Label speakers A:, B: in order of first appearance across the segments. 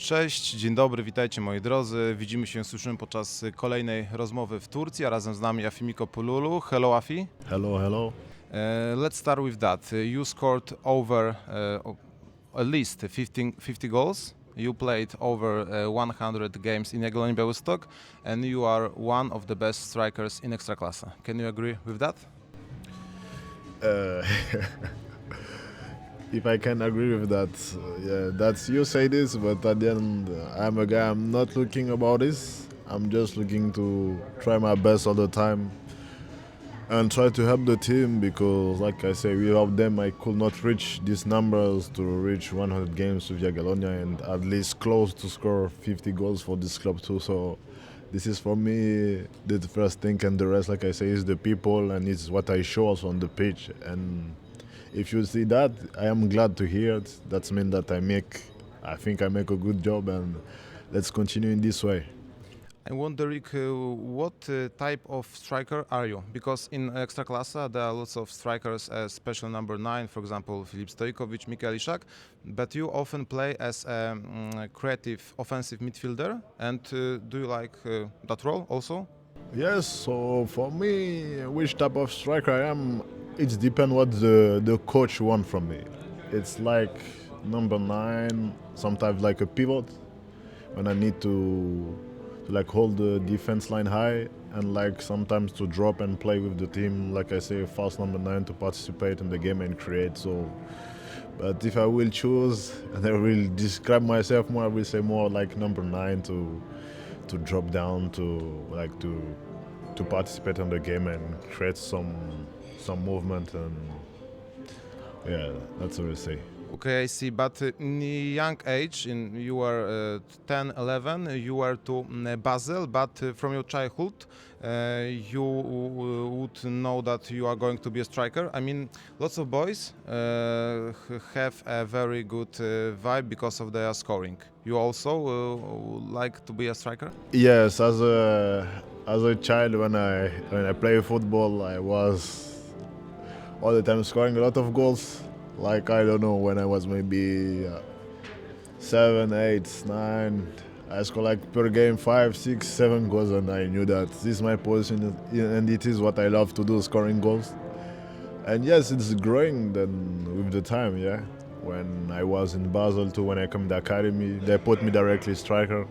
A: Cześć, dzień dobry, witajcie moi drodzy. Widzimy się, słyszymy podczas kolejnej rozmowy w Turcji, a razem z nami Afimiko PULULU. Hello Afi.
B: Hello, hello.
A: Let's start with that. You scored over at least 50 goals. You played over 100 games in Jagiellonia Białystok and you are one of the best strikers in Ekstraklasa. Can you agree with that?
B: If I can agree with that, yeah, that's you say this, but at the end, I'm a guy. I'm not looking about this. I'm just looking to try my best all the time and try to help the team because, like I say, without them, I could not reach these numbers to reach 100 games with Jagiellonia and at least close to score 50 goals for this club too. So this is for me the first thing, and the rest, like I say, is the people and it's what I show also on the pitch. And if you see that, I am glad to hear it. That means that I think I make a good job, and let's continue in this way.
A: I'm wondering what type of striker are you? Because in Ekstraklasa there are lots of strikers as special number 9, for example, Filip Stojkovic, Mikael Ishak, but you often play as a creative offensive midfielder. And do you like that role also?
B: Yes, so for me, which type of striker I am, it depends what the coach wants from me. It's like number 9, sometimes like a pivot, when I need to like hold the defense line high and like sometimes to drop and play with the team, like I say, false number 9 to participate in the game and create. So, but if I will choose and I will describe myself more, I will say more like number 9 to drop down to participate in the game and create some movement, and yeah, that's what I say.
A: Okay, I see. But in young age, you were 10, 11, you were to Basel, but from your childhood, you would know that you are going to be a striker. I mean, lots of boys have a very good vibe because of their scoring. You also like to be a striker?
B: Yes, as a child, when I play football, I was all the time scoring a lot of goals. Like, I don't know, when I was maybe 7, 8, 9, I score like per game 5, 6, 7 goals, and I knew that this is my position and it is what I love to do, scoring goals. And yes, it's growing then with the time, yeah. When I was in Basel too, when I come to the academy, they put me directly striker.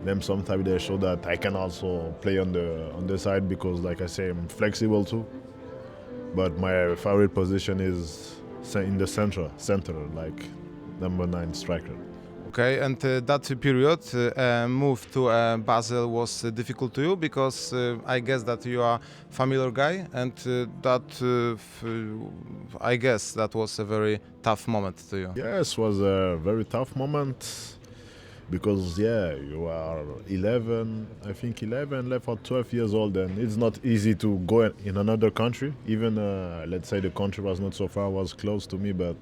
B: Then sometimes they show that I can also play on the side because, like I say, I'm flexible too. But my favorite position is in the center, like number 9 striker.
A: Okay, and that period, move to Basel was difficult to you because I guess that you are a familiar guy, and I guess that was a very tough moment to you.
B: Yes, it was a very tough moment because, yeah, you are 11, I think 11, 11 or 12 years old, and it's not easy to go in another country. Even, let's say the country was not so far, was close to me, but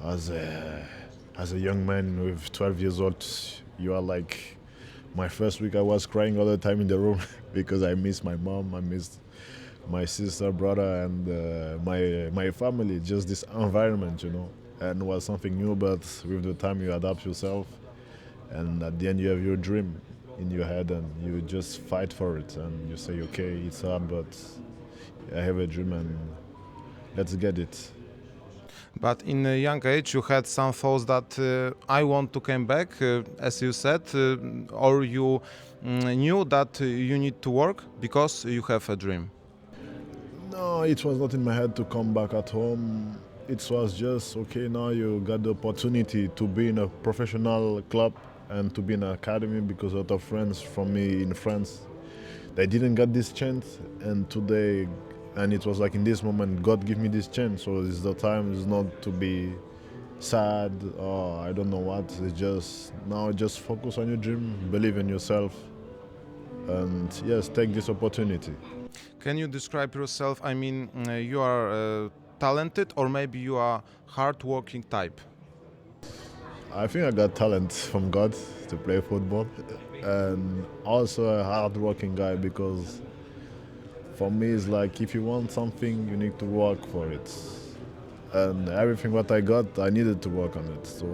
B: as a young man with 12 years old, you are like, my first week I was crying all the time in the room because I miss my mom, I missed my sister, brother, and my family, just this environment, you know. And it was something new, but with the time you adapt yourself. And at the end, you have your dream in your head, and you just fight for it. And you say, okay, it's hard, but I have a dream, and let's get it.
A: But in a young age, you had some thoughts that I want to come back, as you said, or you knew that you need to work because you have a dream.
B: No, it was not in my head to come back at home. It was just, okay, now you got the opportunity to be in a professional club and to be in an academy, because a lot of friends from me in France, they didn't get this chance, and today, and it was like in this moment, God give me this chance, so it's the time is not to be sad or I don't know what, it's just, now just focus on your dream, believe in yourself, and yes, take this opportunity.
A: Can you describe yourself? I mean, you are talented, or maybe you are hard-working type?
B: I think I got talent from God to play football, and also a hard-working guy, because for me it's like if you want something, you need to work for it. And everything what I got, I needed to work on it. So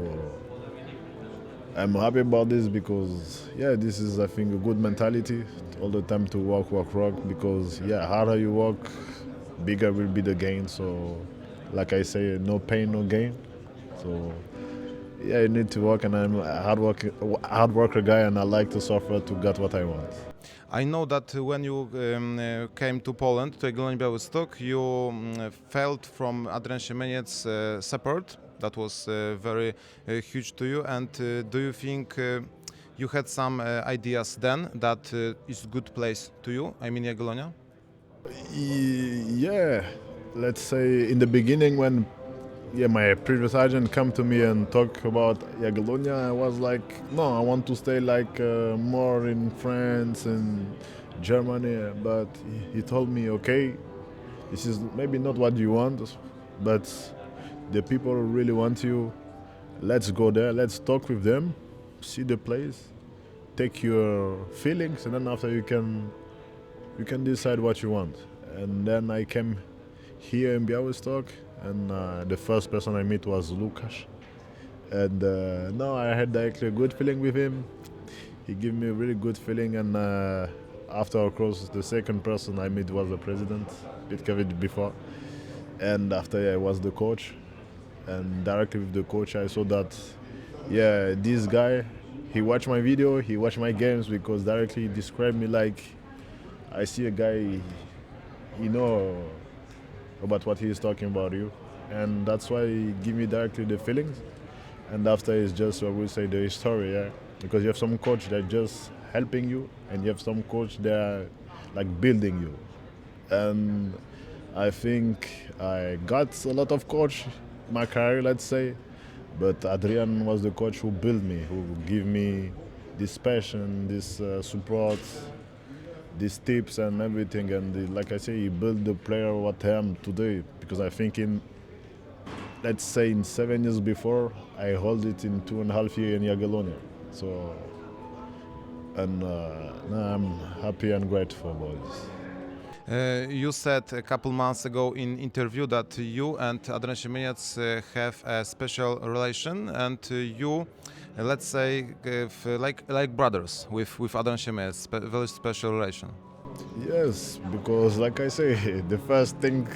B: I'm happy about this because, yeah, this is, I think, a good mentality all the time to work, because, yeah, harder you work, bigger will be the gain. So, like I say, no pain, no gain. So, yeah, you need to work, and I'm a hard worker guy, and I like to suffer to get what I want.
A: I know that when you came to Poland, to Jagiellonia Białystok, you felt from Adrian Siemieniec's support. That was very huge to you. And do you think you had some ideas then that is good place to you? I mean, Jagiellonia?
B: Yeah, let's say in the beginning when my previous agent come to me and talk about Jagiellonia, I was like, no, I want to stay like more in France and Germany. But he told me, okay, this is maybe not what you want, but the people really want you. Let's go there. Let's talk with them, see the place, take your feelings, and then after you can decide what you want. And then I came here in Białystok, and the first person I met was Lukasz. And no, I had actually a good feeling with him. He gave me a really good feeling, and after, of course, the second person I met was the president, Pitkevich before. And after, I was the coach. And directly with the coach, I saw that, yeah, this guy, he watched my video, he watched my games, because directly he described me like, I see a guy, he know about what he is talking about you. And that's why he give me directly the feelings. And after it's just, I would say, the story, yeah. Because you have some coach that just helping you, and you have some coach that are like building you. And I think I got a lot of coach in my career, let's say, but Adrian was the coach who built me, who gave me this passion, this support, these tips and everything. And like I say, he built the player what I am today, because I think let's say in 7 years before, I hold it in 2.5 years in Jagiellonia. So, and now I'm happy and grateful about this.
A: You said a couple months ago in interview that you and Adrian Siemieniec have a special relation, and you, let's say, like brothers with Adrian Siemieniec, very special relation.
B: Yes, because like I say, the first thing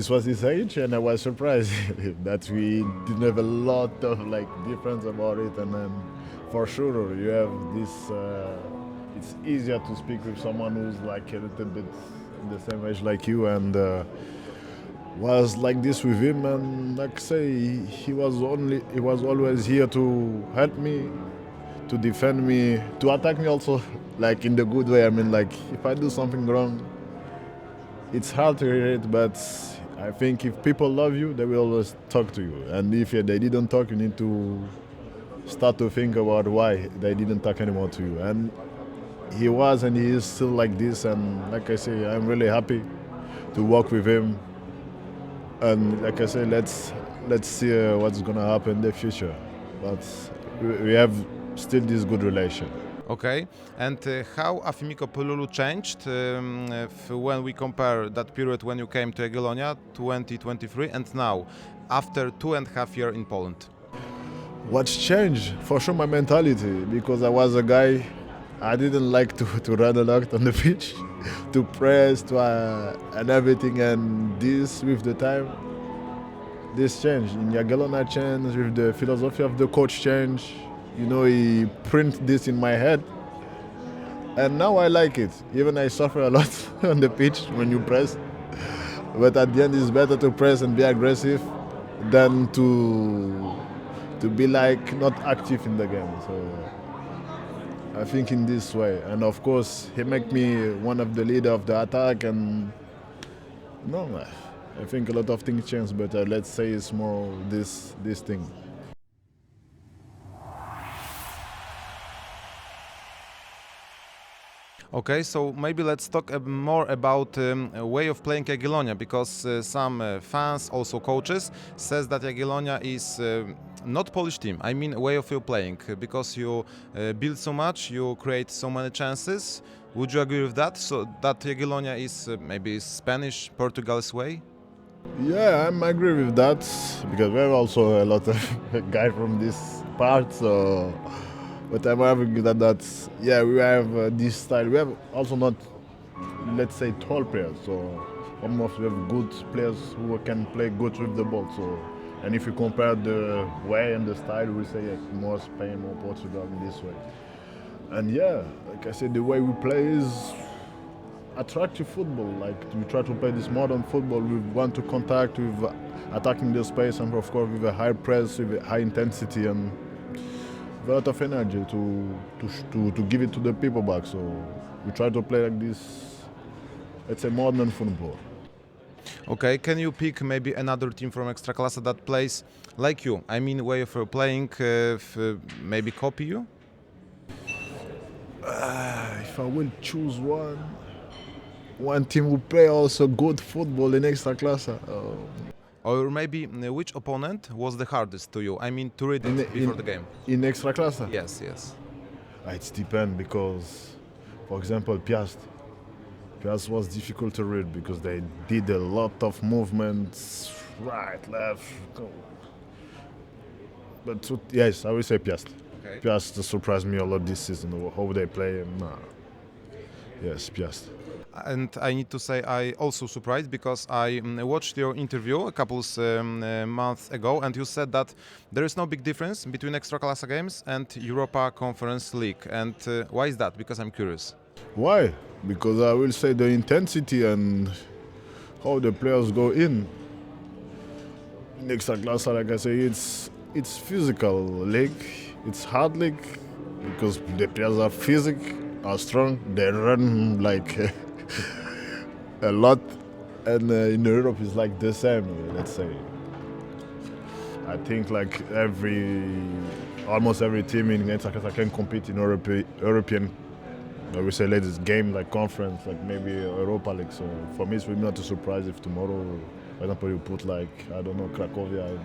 B: was his age, and I was surprised that we didn't have a lot of like difference about it. And then for sure you have this. It's easier to speak with someone who's like a little bit the same age like you, and was like this with him. And like I say, he was always here to help me, to defend me, to attack me also, like in the good way. I mean, like if I do something wrong, it's hard to hear it, but I think if people love you, they will always talk to you. And if they didn't talk, you need to start to think about why they didn't talk anymore to you. And he was, and he is still like this. And like I say, I'm really happy to work with him. And like I say, let's see what's gonna happen in the future. But we have still this good relation.
A: Okay, and how Afimiko PULULU changed when we compare that period when you came to Jagiellonia 2023 and now, after 2.5 years in Poland?
B: What's changed? For sure, my mentality, because I was a guy, I didn't like to run a lot on the pitch, to press, and everything. And this, with the time, this changed. In Jagiellonia changed, with the philosophy of the coach changed. You know, he print this in my head. And now I like it. Even I suffer a lot on the pitch when you press. But at the end, it's better to press and be aggressive than to be like not active in the game. So I think in this way. And of course, he make me one of the leader of the attack. And no, I think a lot of things change, but let's say it's more this thing.
A: Okay, so maybe let's talk more about a way of playing Jagiellonia, because some fans, also coaches, says that Jagiellonia is not Polish team. I mean, a way of your playing, because you build so much, you create so many chances. Would you agree with that? So that Jagiellonia is maybe Spanish, Portugal's way?
B: Yeah, I agree with that because we have also a lot of guys from this part. So, but I'm having that yeah, we have this style. We have also not, let's say, tall players. So almost we have good players who can play good with the ball. So, and if you compare the way and the style, we say more Spain, more Portugal in this way. And yeah, like I said, the way we play is attractive football. Like we try to play this modern football. We want to contact with attacking the space, and of course with a high press, with a high intensity, and a lot of energy to give it to the people back. So we try to play like this. It's a modern football.
A: Okay, can you pick maybe another team from Ekstraklasa that plays like you? I mean, way of playing, maybe copy you?
B: If I will choose one team who play also good football in Ekstraklasa.
A: Or maybe which opponent was the hardest to you? I mean, to read it before the game.
B: In Ekstraklasa?
A: Yes, yes.
B: It depends because, for example, Piast was difficult to read because they did a lot of movements, right, left. Go. But yes, I will say Piast.
A: Okay.
B: Piast surprised me a lot this season, how they play. Yes, Piast.
A: And I need to say I also surprised because I watched your interview a couple months ago, and you said that there is no big difference between Ekstraklasa games and Europa Conference League. And why is that? Because I'm curious.
B: Why? Because I will say the intensity and how the players go in. In Ekstraklasa, like I say, it's physical league. It's hard league because the players are strong. They run like a lot, and in Europe it's like the same. Let's say. I think like almost every team in Ekstraklasa can compete in European. I would say ladies game like conference, like maybe Europa League. So for me, it will be not a surprise if tomorrow, for example, you put like I don't know Cracovia in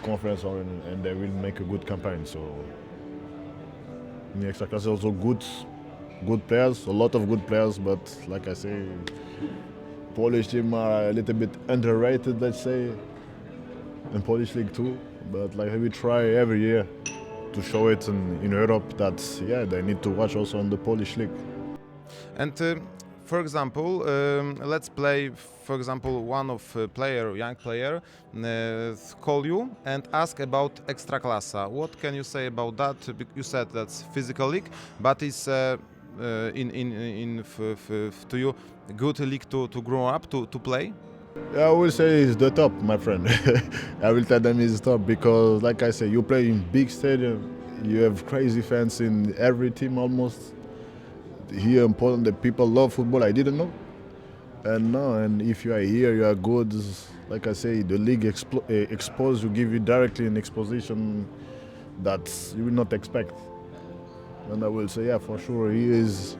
B: conference and they will make a good campaign. So in the Ekstraklasa also good players, a lot of good players, but like I say, Polish team are a little bit underrated, let's say, in Polish league too. But like we try every year to show it in Europe that yeah they need to watch also on the Polish league.
A: And for example, let's play. For example, one of young player, call you and ask about Ekstraklasa. What can you say about that? You said that's physical league, but it's to you good league to grow up to play.
B: Yeah, I will say it's the top, my friend. I will tell them it's top because, like I say, you play in big stadium, you have crazy fans in every team almost. Here in Poland, the people love football. I didn't know, and if you are here, you are good. Like I say, the league expose you, give you directly an exposition that you will not expect. And I will say, yeah, for sure, he is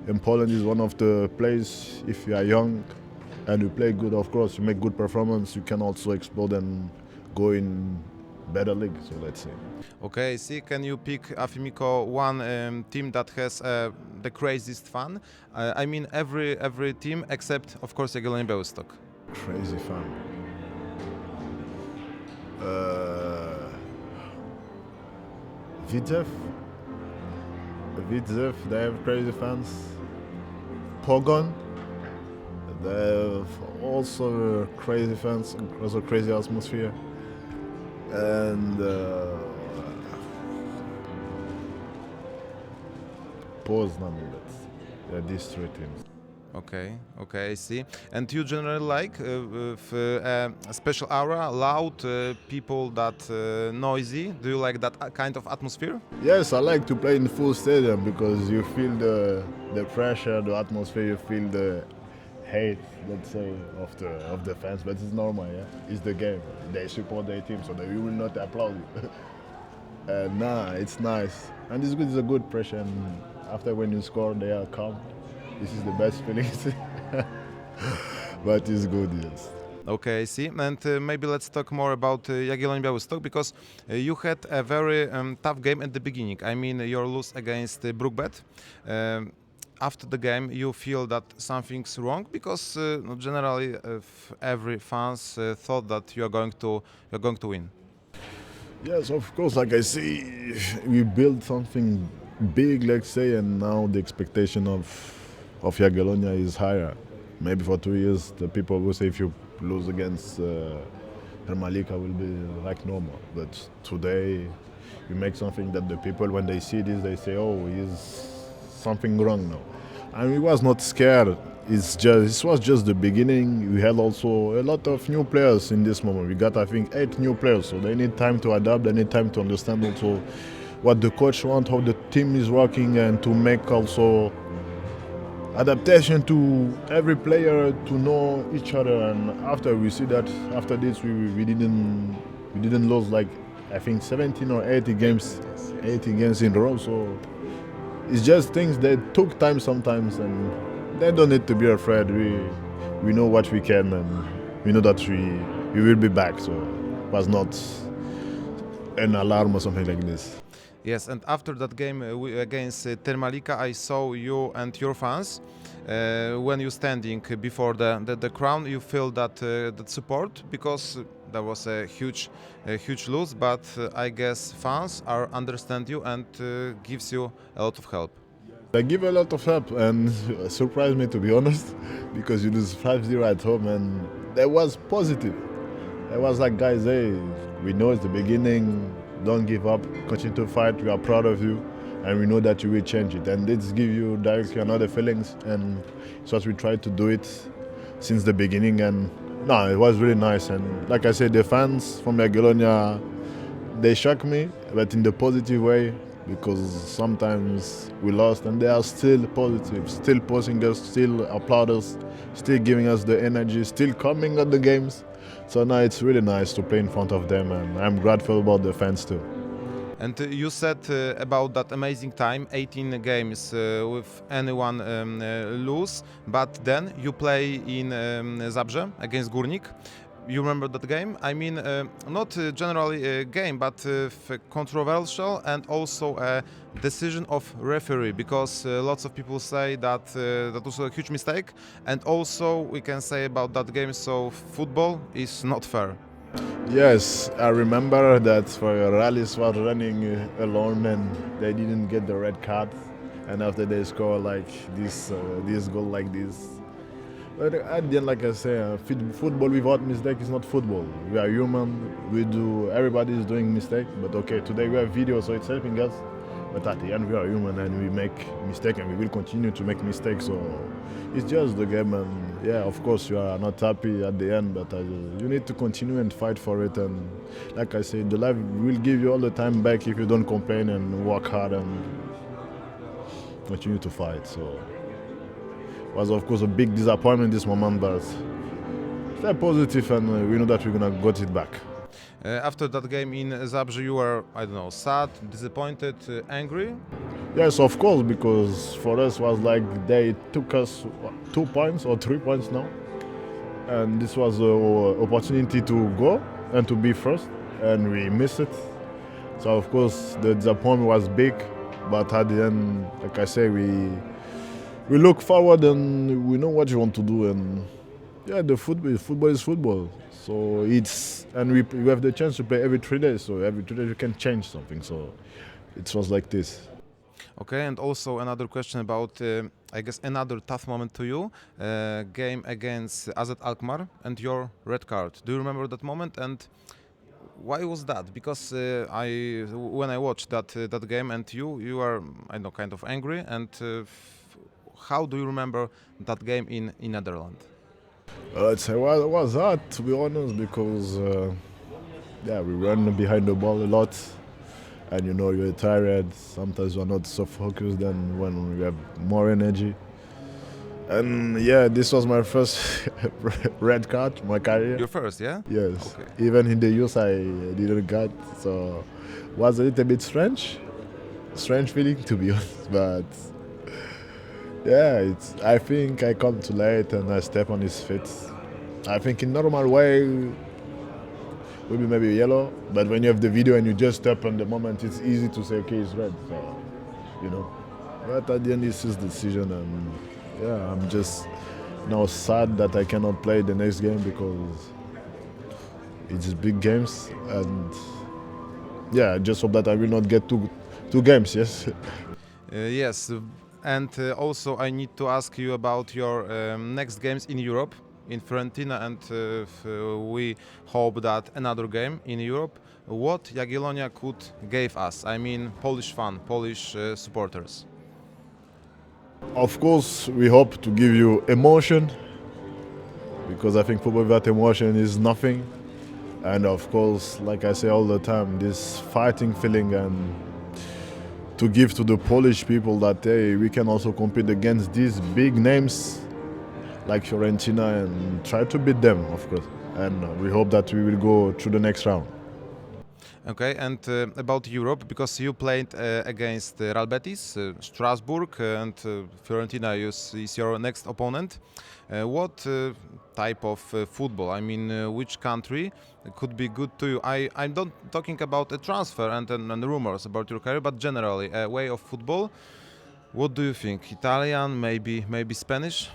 B: in Poland is one of the places. If you are young and you play good, of course, you make good performance, you can also explode and go in better league. So let's say.
A: Okay, see, can you pick Afimiko one team that has the craziest fun? I mean, every team except, of course, Jagiellonia Białystok.
B: Crazy fun. Widzew, they have crazy fans. Pogon, they have also crazy fans, also crazy atmosphere. And Poznan, these three teams.
A: Okay, I see. And you generally like a special aura, loud people that noisy? Do you like that kind of atmosphere?
B: Yes, I like to play in full stadium because you feel the pressure, the atmosphere, you feel the hate, let's say, of the fans. But it's normal, yeah. It's the game. They support their team, so they will not applaud you. It's nice, and it's good. It's a good pressure. And after when you score, they are calm. This is the best feeling. But it's good, yes.
A: Okay, I see. And maybe let's talk more about Jagiellonia Białystok because you had a very tough game at the beginning. I mean, your lose against Brookbet. after the game you feel that something's wrong? Because generally every fans thought that you're going to win.
B: Yes, of course. Like I say, we built something big, let's say, and now the expectation of Jagiellonia is higher. Maybe for 2 years, the people will say if you lose against Hermalika will be like normal. But today, you make something that the people, when they see this, they say, "Oh, is something wrong now." And we was not scared. This was just the beginning. We had also a lot of new players in this moment. We got, I think, 8 new players. So they need time to adapt. They need time to understand also what the coach wants, how the team is working, and to make also adaptation to every player to know each other. And after we see that, after this, we didn't lose like I think 17 or 80 games in a row. So it's just things that took time sometimes, and they don't need to be afraid. We know what we can, and we know that we will be back. So it was not an alarm or something like this.
A: Yes, and after that game against Termalika, I saw you and your fans. When you standing before the crowd, you feel that support, because there was a huge loss. But I guess fans understand you and gives you a lot of help.
B: They give a lot of help, and surprised me, to be honest, because you lose 5-0 at home, and that was positive. It was like, guys, hey, we know it's the beginning. Don't give up. Continue to fight. We are proud of you, and we know that you will change it. And this gives you directly another feelings, and so we tried to do it since the beginning. And no, it was really nice. And like I said, the fans from Jagiellonia, they shocked me, but in the positive way, because sometimes we lost, and they are still positive, still posting us, still applaud us, still giving us the energy, still coming at the games. So now it's really nice to play in front of them, and I'm grateful about the fans too.
A: And you said about that amazing time, 18 games with anyone lose, but then you play in Zabrze against Górnik. You remember that game? I mean, not generally a game, but controversial, and also a decision of referee, because lots of people say that that was a huge mistake. And also we can say about that game, so football is not fair.
B: Yes, I remember that for Rallis was running alone, and they didn't get the red card, and after they score like this goal like this. But at the end, like I say, football without mistake is not football. We are human. Everybody is doing mistake. But okay, today we have video, so it's helping us. But at the end, we are human, and we make mistake, and we will continue to make mistakes. So it's just the game, and yeah, of course you are not happy at the end, but you need to continue and fight for it. And like I say, the life will give you all the time back if you don't complain and work hard and continue to fight. So. Was of course a big disappointment this moment, but stay positive, and we know that we're gonna get it back.
A: After that game in Zabrze, you were, I don't know, sad, disappointed, angry?
B: Yes, of course, because for us was like they took us 2 points or 3 points now, and this was an opportunity to go and to be first, and we missed it. So of course the disappointment was big, but at the end, like I say, we look forward, and we know what you want to do, and yeah, the football is football. So we have the chance to play every 3 days. So every 3 days you can change something. So it was like this.
A: Okay, and also another question about, I guess, another tough moment to you, game against AZ Alkmaar and your red card. Do you remember that moment, and why was that? Because when I watched that game, and you are, I don't know, kind of angry, and how do you remember that game in Netherlands?
B: It was hard, to be honest, because yeah, we run behind the ball a lot, and you know you're tired. Sometimes we're not so focused than when we have more energy. And yeah, this was my first red card in my career.
A: Your first, yeah?
B: Yes.
A: Okay.
B: Even in the youth, I didn't get, so it was a little bit strange feeling, to be honest, but. Yeah, I think I come too late and I step on his feet. I think in normal way, will be maybe yellow, but when you have the video and you just step on the moment, it's easy to say, okay, it's red. So, you know. But at the end, it's his decision, and yeah, I'm just now sad that I cannot play the next game because it's big games, and yeah, I just hope that I will not get two games. Yes.
A: Yes, and also I need to ask you about your next games in Europe, in Fiorentina, and we hope that another game in Europe. What Jagiellonia could give us? I mean, Polish fan, Polish supporters.
B: Of course, we hope to give you emotion because I think football without emotion is nothing. And of course, like I say all the time, this fighting feeling and to give to the Polish people that hey, we can also compete against these big names like Fiorentina and try to beat them, of course. And we hope that we will go through the next round.
A: Okay, and about Europe, because you played against Real Betis, Strasbourg, and Fiorentina is your next opponent. What type of football? I mean, which country could be good to you? I'm not talking about a transfer and rumors about your career, but generally a way of football. What do you think? Italian, maybe Spanish?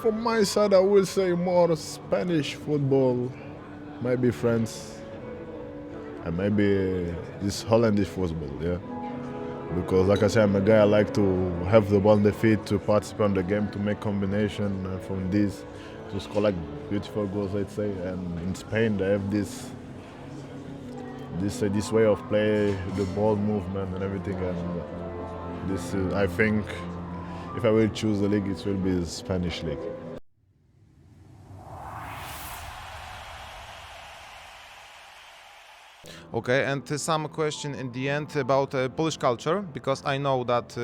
B: From my side, I will say more Spanish football, maybe France. And maybe this Hollandish football, yeah. Because like I said, I'm a guy I like to have the ball on the feet, to participate in the game, to make combination from this, to score like beautiful goals, I'd say. And in Spain, they have this way of play, the ball movement and everything. And this is, I think, if I will choose the league, it will be the Spanish league.
A: Okay, and some question in the end about Polish culture, because I know that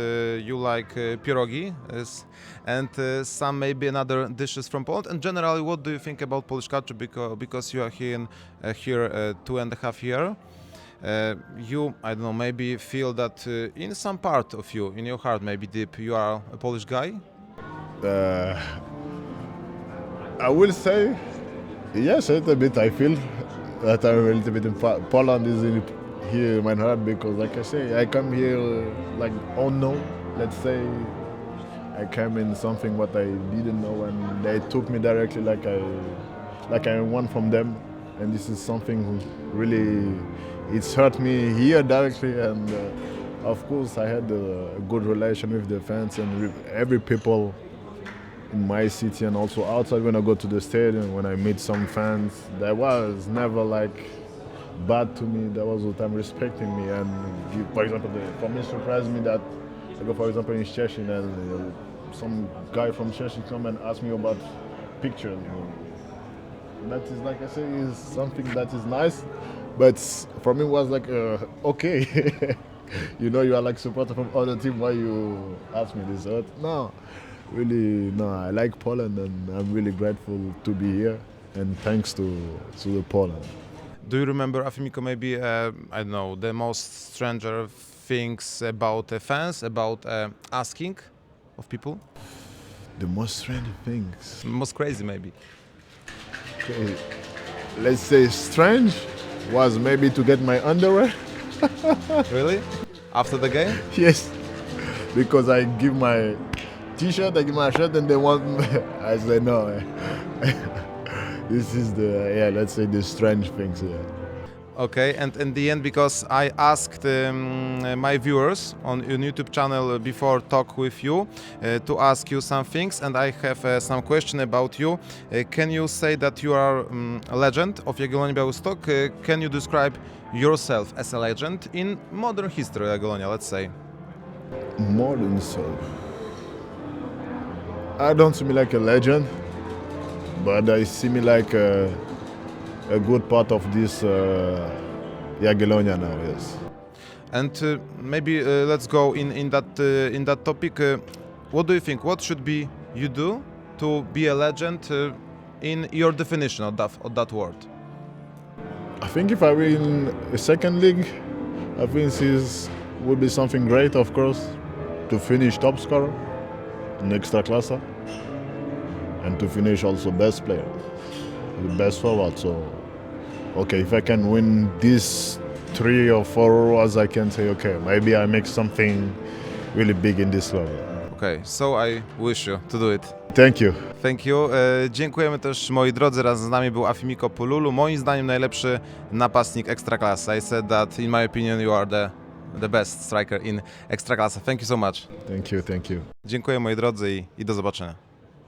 A: you like pierogi and some maybe another dishes from Poland. And generally, what do you think about Polish culture? Because you are here 2.5 years. You, I don't know, maybe feel that in some part of you, in your heart, maybe deep, you are a Polish guy?
B: I will say, yes, a little bit. I feel that I'm a little bit in Poland is here in my heart because, like I say, I come here like unknown. Let's say I came in something what I didn't know, and they took me directly like I want from them, and this is something really it's hurt me here directly. And of course, I had a good relation with the fans and with every people in my city and also outside. When I go to the stadium, when I meet some fans, that was never like bad to me. That was all the time respecting me and for example, for me surprised me that I go for example in Szczecin and some guy from Szczecin come and ask me about pictures. And that is, like I say, is something that is nice, but for me it was like okay. You know, you are like supporter from other team, why you ask me this? No. Really, no, I like Poland and I'm really grateful to be here and thanks to the Poland.
A: Do you remember, Afimiko, maybe, I don't know, the most stranger things about fans, about asking of people?
B: The most strange things?
A: Most crazy, maybe.
B: Okay. Let's say strange was maybe to get my underwear.
A: Really? After the game?
B: Yes, because I give my T-shirt, I give my shirt, and they want. I say no. This is let's say the strange things. Yeah.
A: Okay, and in the end, because I asked my viewers on your YouTube channel before talk with you to ask you some things, and I have some question about you. Can you say that you are a legend of Jagiellonii Białystok? Can you describe yourself as a legend in modern history of Jagiellonia, let's say?
B: Modern self. I don't see me like a legend, but I see me like a good part of this Jagiellonia now, yes.
A: And maybe let's go in that topic. What do you think? What should be you do to be a legend in your definition of that word?
B: I think if I win a second league, I think this would be something great, of course, to finish top scorer in Ekstraklasa and to finish also best player, the best forward. So, okay, if I can win these 3 or 4 awards, I can say, okay, maybe I make something really big in this level.
A: Okay, so I wish you to do it.
B: Thank you.
A: Thank you. Dziękujemy też, moi drodzy, razem z nami był Afimiko PULULU, moim zdaniem najlepszy napastnik Ekstraklasa. I said that, in my opinion, you are the best striker in Ekstraklasa. Thank you so much.
B: Thank you. Thank you.
A: Dziękuję, moi drodzy, i do zobaczenia.